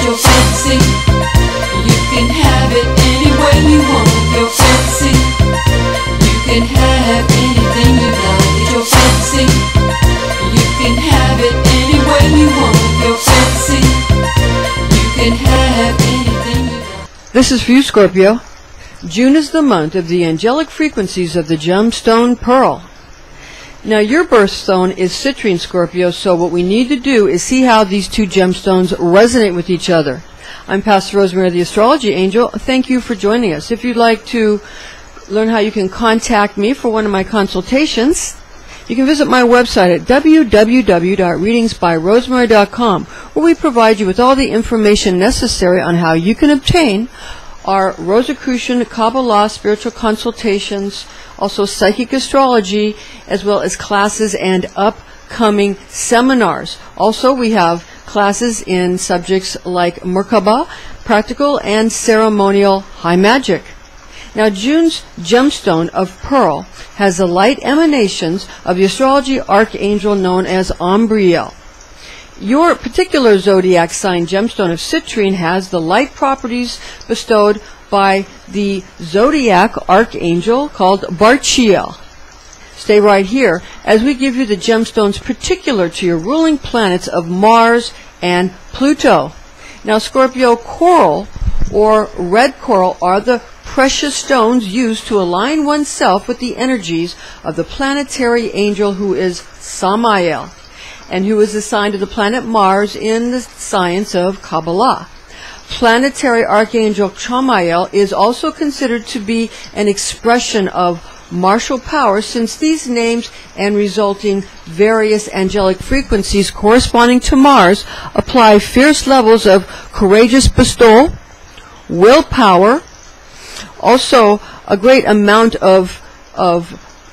your fancy. You can have it any way you want. Your fancy. You can have anything you like. Your fancy. You can have it any way you want. Your fancy. You can have anything you like. This is for you, Scorpio. June is the month of the angelic frequencies of the gemstone pearl. Now, your birthstone is citrine, Scorpio, so what we need to do is see how these two gemstones resonate with each other. I'm Pastor Rosemary, the Astrology Angel. Thank you for joining us. If you'd like to learn how you can contact me for one of my consultations, you can visit my website at www.readingsbyrosemary.com, where we provide you with all the information necessary on how you can obtain our Rosicrucian, Kabbalah, spiritual consultations, also psychic astrology, as well as classes and upcoming seminars. Also, we have classes in subjects like Merkaba, practical and ceremonial high magic. Now, June's gemstone of pearl has the light emanations of the astrology archangel known as Umbriel. Your particular zodiac sign gemstone of citrine has the light properties bestowed by the zodiac archangel called Barchiel. Stay right here as we give you the gemstones particular to your ruling planets of Mars and Pluto. Now, Scorpio, coral or red coral are the precious stones used to align oneself with the energies of the planetary angel who is Samael, and who is assigned to the planet Mars in the science of Kabbalah. Planetary Archangel Samael is also considered to be an expression of martial power, since these names and resulting various angelic frequencies corresponding to Mars apply fierce levels of courageous bestowal, willpower, also a great amount of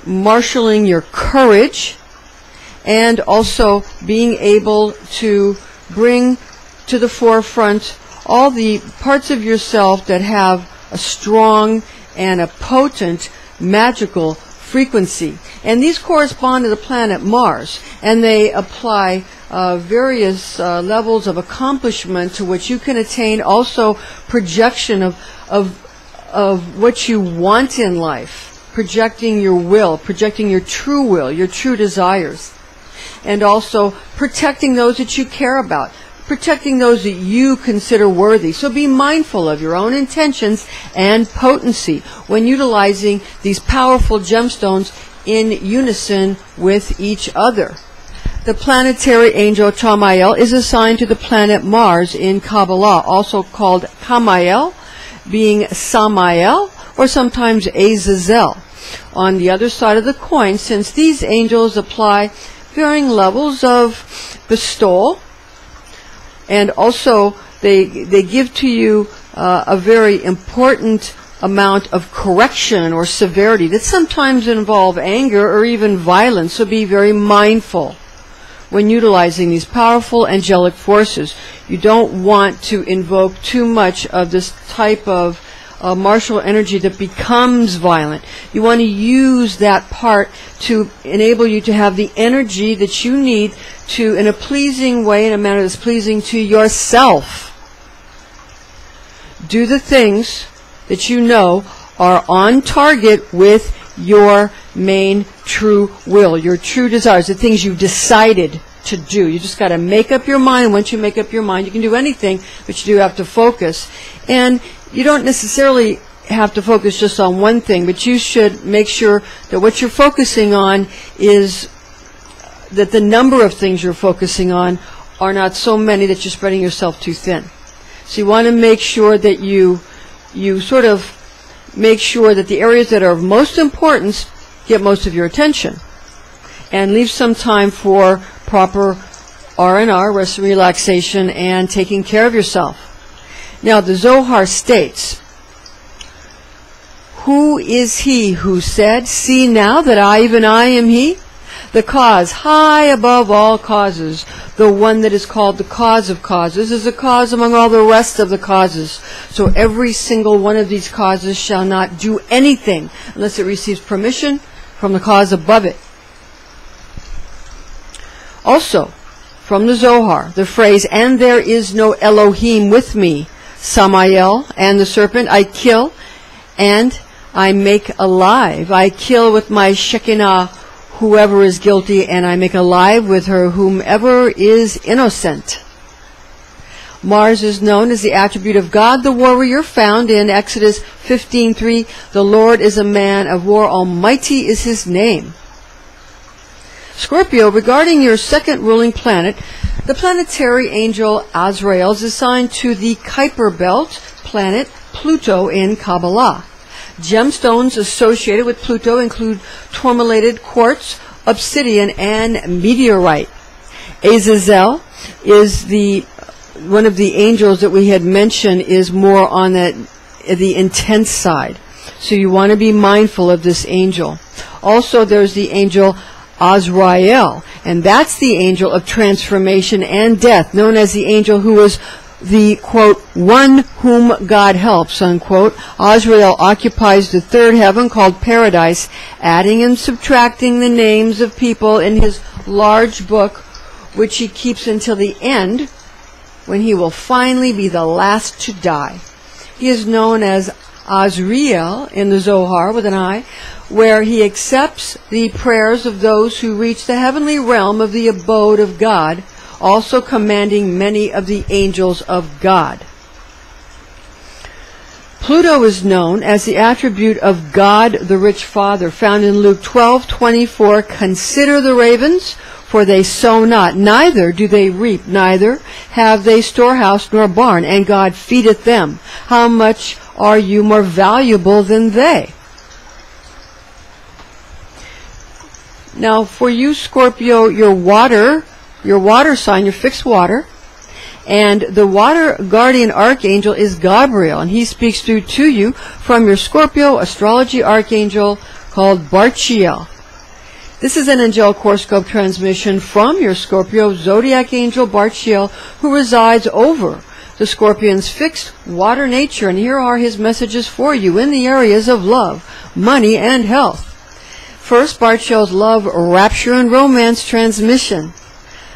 marshaling your courage, and also being able to bring to the forefront all the parts of yourself that have a strong and a potent magical frequency. And these correspond to the planet Mars, and they apply various levels of accomplishment to which you can attain, also projection of what you want in life, projecting your will, projecting your true desires. And also protecting those that you care about, protecting those that you consider worthy. So be mindful of your own intentions and potency when utilizing these powerful gemstones in unison with each other. The planetary angel Samael is assigned to the planet Mars in Kabbalah, also called Kamael, being Samael, or sometimes Azazel. On the other side of the coin, since these angels apply varying levels of bestowal, and also they give to you a very important amount of correction or severity that sometimes involve anger or even violence. So be very mindful when utilizing these powerful angelic forces. You don't want to invoke too much of this type of martial energy that becomes violent. You want to use that part to enable you to have the energy that you need to, in a pleasing way, in a manner that's pleasing to yourself, do the things that you know are on target with your main true will, your true desires, the things you've decided to do. You just got to make up your mind. And once you make up your mind, you can do anything, but you do have to focus. And you don't necessarily have to focus just on one thing, but you should make sure that what you're focusing on is that the number of things you're focusing on are not so many that you're spreading yourself too thin. So you want to make sure that you sort of make sure that the areas that are of most importance get most of your attention, and leave some time for proper R&R, rest and relaxation, and taking care of yourself. Now, the Zohar states, "Who is he who said, 'See now that even I am he'? The cause, high above all causes, the one that is called the cause of causes, is a cause among all the rest of the causes. So every single one of these causes shall not do anything unless it receives permission from the cause above it." Also, from the Zohar, the phrase, "And there is no Elohim with me," Samael, and the serpent, "I kill and I make alive. I kill with my Shekinah whoever is guilty, and I make alive with her whomever is innocent." Mars is known as the attribute of God, the warrior, found in Exodus 15:3. "The Lord is a man of war, almighty is his name." Scorpio, regarding your second ruling planet, the planetary angel Azrael is assigned to the Kuiper Belt planet Pluto in Kabbalah. Gemstones associated with Pluto include tourmalated quartz, obsidian, and meteorite. Azazel is one of the angels that we had mentioned, is more on the intense side. So you want to be mindful of this angel. Also, there's the angel Azrael, and that's the angel of transformation and death, known as the angel who is the, quote, "one whom God helps," unquote. Azrael occupies the third heaven called Paradise, adding and subtracting the names of people in his large book, which he keeps until the end, when he will finally be the last to die. He is known as Azrael in the Zohar with an I, where he accepts the prayers of those who reach the heavenly realm of the abode of God, also commanding many of the angels of God. Pluto is known as the attribute of God the rich Father, found in Luke 12:24. "Consider the ravens, for they sow not, neither do they reap, neither have they storehouse nor barn, and God feedeth them. How much are you more valuable than they?" Now, for you, Scorpio, your water sign, your fixed water, and the water guardian archangel is Gabriel, and he speaks through to you from your Scorpio astrology archangel called Barchiel. This is an angelic horoscope transmission from your Scorpio zodiac angel Barchiel, who resides over the Scorpion's fixed water nature, and here are his messages for you in the areas of love, money, and health. First, Barchiel's love, rapture, and romance transmission.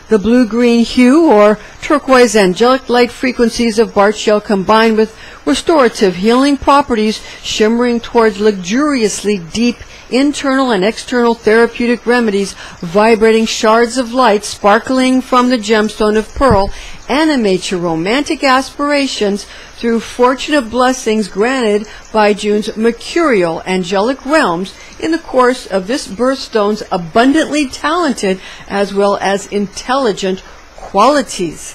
The blue-green hue or turquoise angelic light frequencies of Barchiel combined with restorative healing properties shimmering towards luxuriously deep internal and external therapeutic remedies, vibrating shards of light sparkling from the gemstone of pearl, animate your romantic aspirations through fortunate blessings granted by June's mercurial angelic realms in the course of this birthstone's abundantly talented as well as intelligent qualities.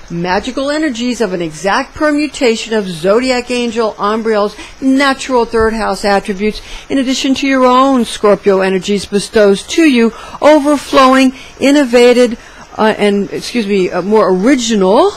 Magical energies of an exact permutation of zodiac angel Umbriel's natural third house attributes, in addition to your own Scorpio energies, bestows to you overflowing, innovated, more original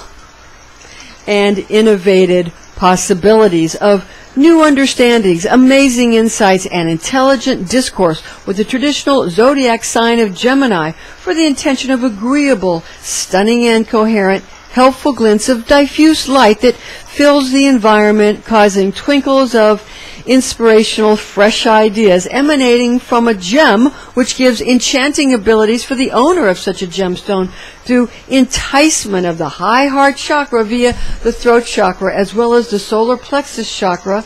and innovative possibilities of new understandings, amazing insights, and intelligent discourse with the traditional zodiac sign of Gemini for the intention of agreeable, stunning, and coherent, helpful glints of diffuse light that fills the environment, causing twinkles of inspirational, fresh ideas emanating from a gem, which gives enchanting abilities for the owner of such a gemstone through enticement of the high heart chakra via the throat chakra as well as the solar plexus chakra,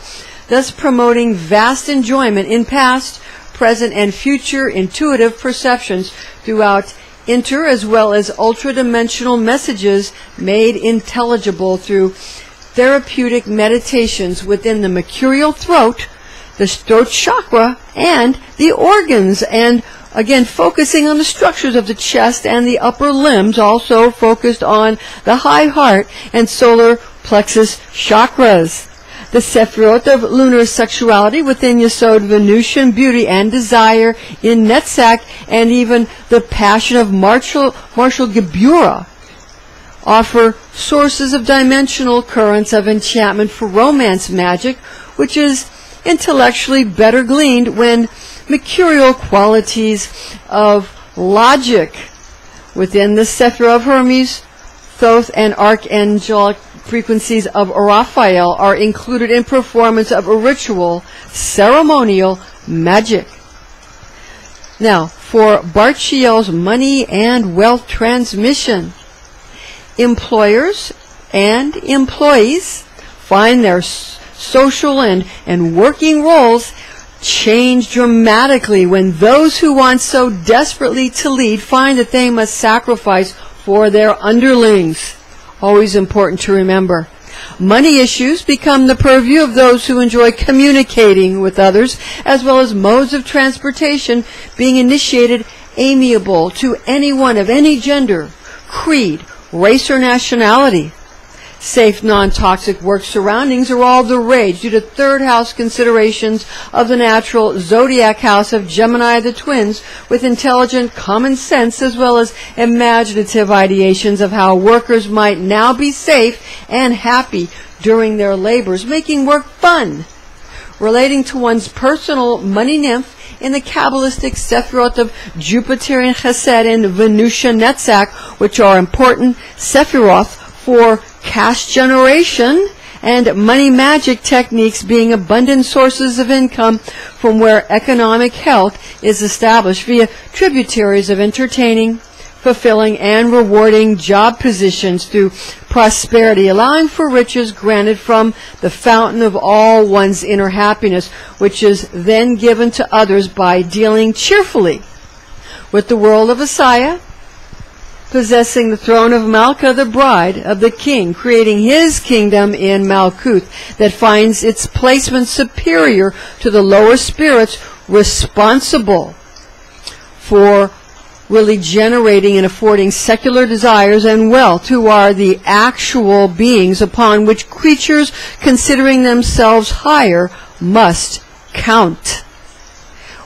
thus promoting vast enjoyment in past, present, and future intuitive perceptions throughout inter as well as ultra-dimensional messages made intelligible through therapeutic meditations within the mercurial throat, the throat chakra, and the organs, and again focusing on the structures of the chest and the upper limbs, also focused on the high heart and solar plexus chakras. The Sephirot of lunar sexuality within Yesod, Venusian beauty and desire in Netzach, and even the passion of Marshall Gebura offer sources of dimensional currents of enchantment for romance magic, which is intellectually better gleaned when mercurial qualities of logic within the Sephirah of Hermes, Thoth, and archangelic frequencies of Raphael are included in performance of a ritual ceremonial magic. Now, for Barchiel's money and wealth transmission. Employers and employees find their social and working roles change dramatically when those who want so desperately to lead find that they must sacrifice for their underlings. Always important to remember. Money issues become the purview of those who enjoy communicating with others, as well as modes of transportation being initiated amiable to anyone of any gender, creed, race, or nationality. Safe, non-toxic work surroundings are all the rage due to third house considerations of the natural zodiac house of Gemini the twins, with intelligent common sense as well as imaginative ideations of how workers might now be safe and happy during their labors, making work fun. Relating to one's personal money nymph in the Kabbalistic Sephiroth of Jupiterian Chesed and Venusian Netzach, which are important Sephiroth for cash generation and money magic techniques being abundant sources of income from where economic health is established via tributaries of entertaining, fulfilling, and rewarding job positions through prosperity, allowing for riches granted from the fountain of all one's inner happiness, which is then given to others by dealing cheerfully with the world of Asaya, possessing the throne of Malka, the bride of the king, creating his kingdom in Malkuth that finds its placement superior to the lower spirits responsible for really generating and affording secular desires and wealth, who are the actual beings upon which creatures considering themselves higher must count.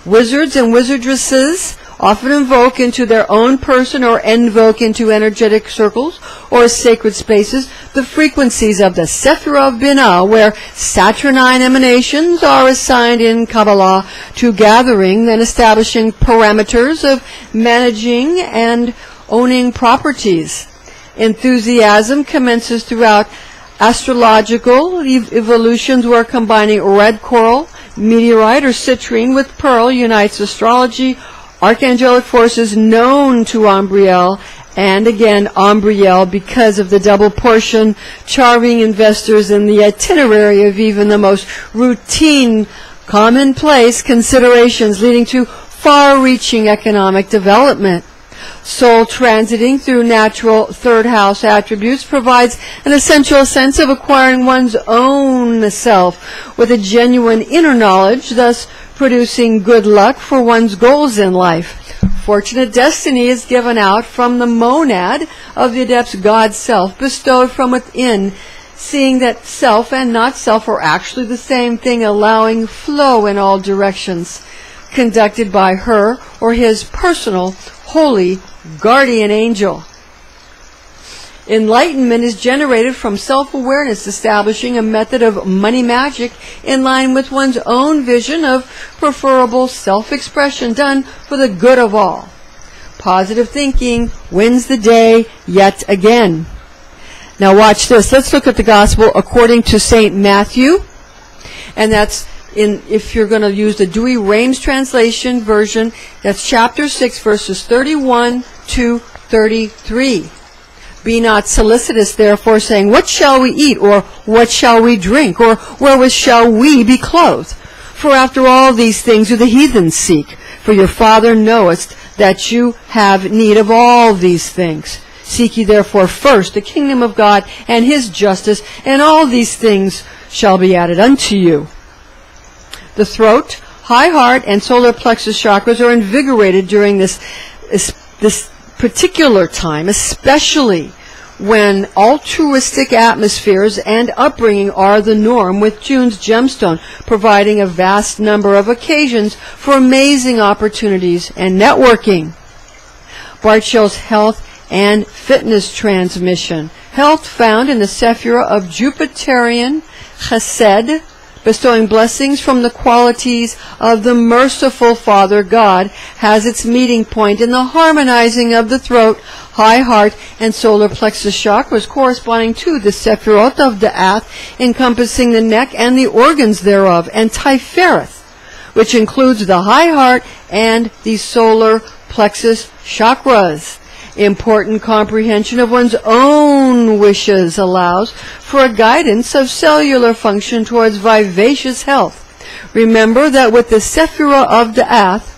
Wizards and wizardresses often invoke into their own person or invoke into energetic circles or sacred spaces the frequencies of the Sephirah Binah, where Saturnine emanations are assigned in Kabbalah to gathering and establishing parameters of managing and owning properties. Enthusiasm commences throughout astrological evolutions where combining red coral, meteorite, or citrine with pearl unites astrology, archangelic forces known to Umbriel, and again Umbriel because of the double portion, charming investors in the itinerary of even the most routine, commonplace considerations leading to far-reaching economic development. Soul transiting through natural third house attributes provides an essential sense of acquiring one's own self with a genuine inner knowledge, thus producing good luck for one's goals in life. Fortunate destiny is given out from the monad of the adept's God self, bestowed from within, seeing that self and not self are actually the same thing, allowing flow in all directions, conducted by her or his personal holy guardian angel. Enlightenment is generated from self-awareness, establishing a method of money magic in line with one's own vision of preferable self-expression done for the good of all. Positive thinking wins the day yet again. Now watch this. Let's look at the gospel according to St. Matthew. And that's if you're going to use the Douay-Rheims translation version, that's chapter 6, verses 31 to 33. Be not solicitous, therefore, saying, what shall we eat, or what shall we drink, or wherewith shall we be clothed? For after all these things do the heathen seek. For your Father knoweth that you have need of all these things. Seek ye therefore first the kingdom of God and his justice, and all these things shall be added unto you. The throat, high heart, and solar plexus chakras are invigorated during this particular time, especially when altruistic atmospheres and upbringing are the norm, with June's gemstone providing a vast number of occasions for amazing opportunities and networking. Barchiel's health and fitness transmission. Health found in the Sephirah of Jupiterian Chesed, bestowing blessings from the qualities of the merciful Father God, has its meeting point in the harmonizing of the throat, high heart, and solar plexus chakras, corresponding to the Sephiroth of Da'ath, encompassing the neck and the organs thereof, and Tifereth, which includes the high heart and the solar plexus chakras. Important comprehension of one's own wishes allows for a guidance of cellular function towards vivacious health. Remember that with the Sephirah of Da'ath,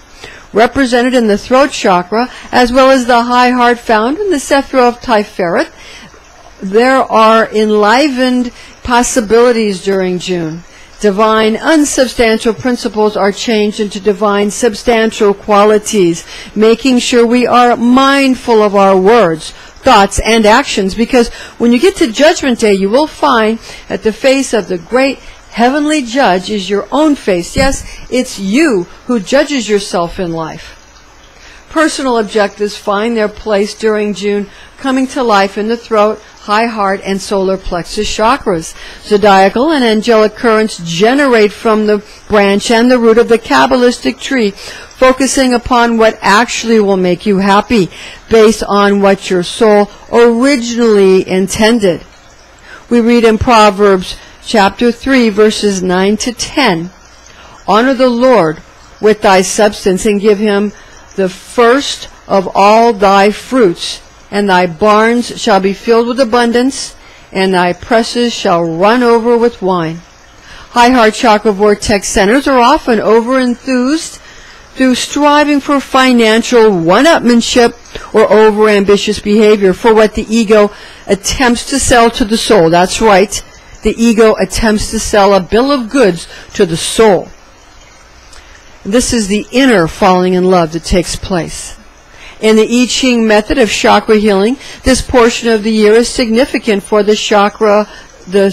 represented in the throat chakra, as well as the high heart found in the Sephirah of Tiferet, there are enlivened possibilities during June. Divine unsubstantial principles are changed into divine substantial qualities, making sure we are mindful of our words, thoughts, and actions, because when you get to Judgment Day, you will find that the face of the great heavenly judge is your own face. Yes, it's you who judges yourself in life. Personal objectives find their place during June, coming to life in the throat, high heart, and solar plexus chakras. Zodiacal and angelic currents generate from the branch and the root of the Kabbalistic tree, focusing upon what actually will make you happy, based on what your soul originally intended. We read in Proverbs chapter 3, verses 9 to 10, "Honor the Lord with thy substance, and give him the first of all thy fruits, and thy barns shall be filled with abundance, and thy presses shall run over with wine." High heart chakra vortex centers are often over-enthused through striving for financial one-upmanship or over-ambitious behavior for what the ego attempts to sell to the soul. That's right. The ego attempts to sell a bill of goods to the soul. This is the inner falling in love that takes place. In the I Ching method of chakra healing, this portion of the year is significant for the chakra, the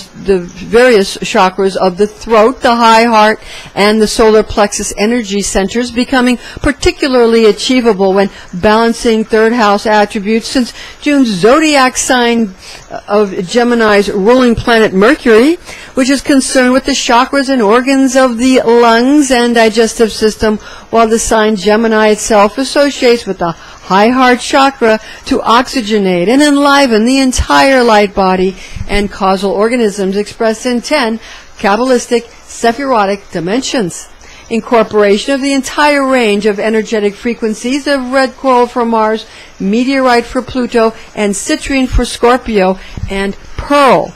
various chakras of the throat, the high heart, and the solar plexus energy centers, becoming particularly achievable when balancing third house attributes, since June's zodiac sign of Gemini's ruling planet Mercury, which is concerned with the chakras and organs of the lungs and digestive system, while the sign Gemini itself associates with the high heart chakra to oxygenate and enliven the entire light body and causal organisms expressed in 10 Kabbalistic Sephirotic dimensions. Incorporation of the entire range of energetic frequencies of red coral for Mars, meteorite for Pluto, and citrine for Scorpio, and pearl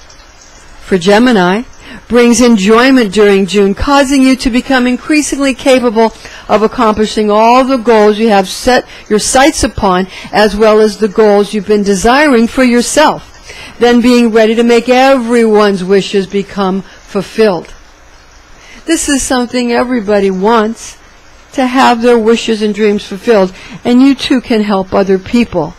for Gemini, brings enjoyment during June, causing you to become increasingly capable of accomplishing all the goals you have set your sights upon, as well as the goals you've been desiring for yourself, then being ready to make everyone's wishes become fulfilled. This is something everybody wants, to have their wishes and dreams fulfilled, and you too can help other people.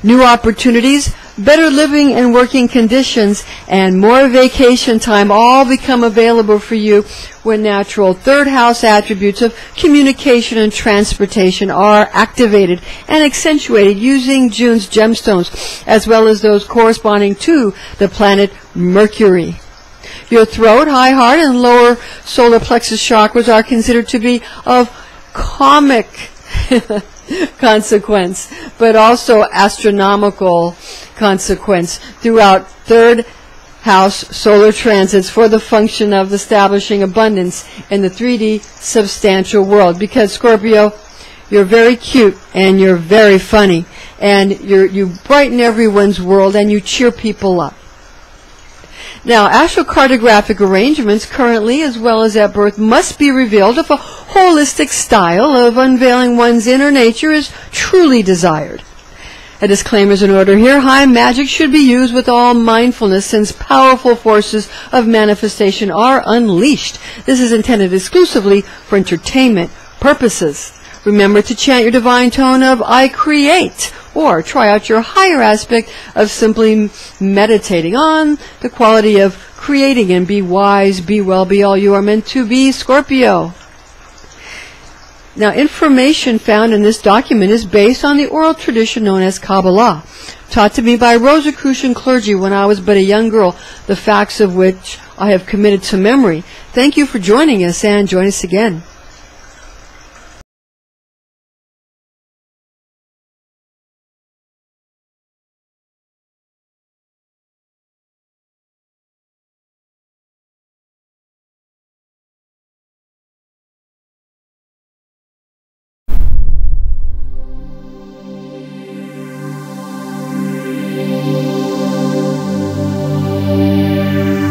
New opportunities, better living and working conditions, and more vacation time all become available for you when natural third house attributes of communication and transportation are activated and accentuated using June's gemstones, as well as those corresponding to the planet Mercury. Your throat, high heart, and lower solar plexus chakras are considered to be of comic consequence, but also astronomical consequence throughout third house solar transits for the function of establishing abundance in the 3D substantial world. Because Scorpio, you're very cute and you're very funny, and you brighten everyone's world and you cheer people up. Now, astrocartographic arrangements currently, as well as at birth, must be revealed if a holistic style of unveiling one's inner nature is truly desired. A disclaimer is in order here. High magic should be used with all mindfulness, since powerful forces of manifestation are unleashed. This is intended exclusively for entertainment purposes. Remember to chant your divine tone of "I create," or try out your higher aspect of simply meditating on the quality of creating, and be wise, be well, be all you are meant to be, Scorpio. Now, information found in this document is based on the oral tradition known as Kabbalah, taught to me by Rosicrucian clergy when I was but a young girl, the facts of which I have committed to memory. Thank you for joining us, and join us again. Aries.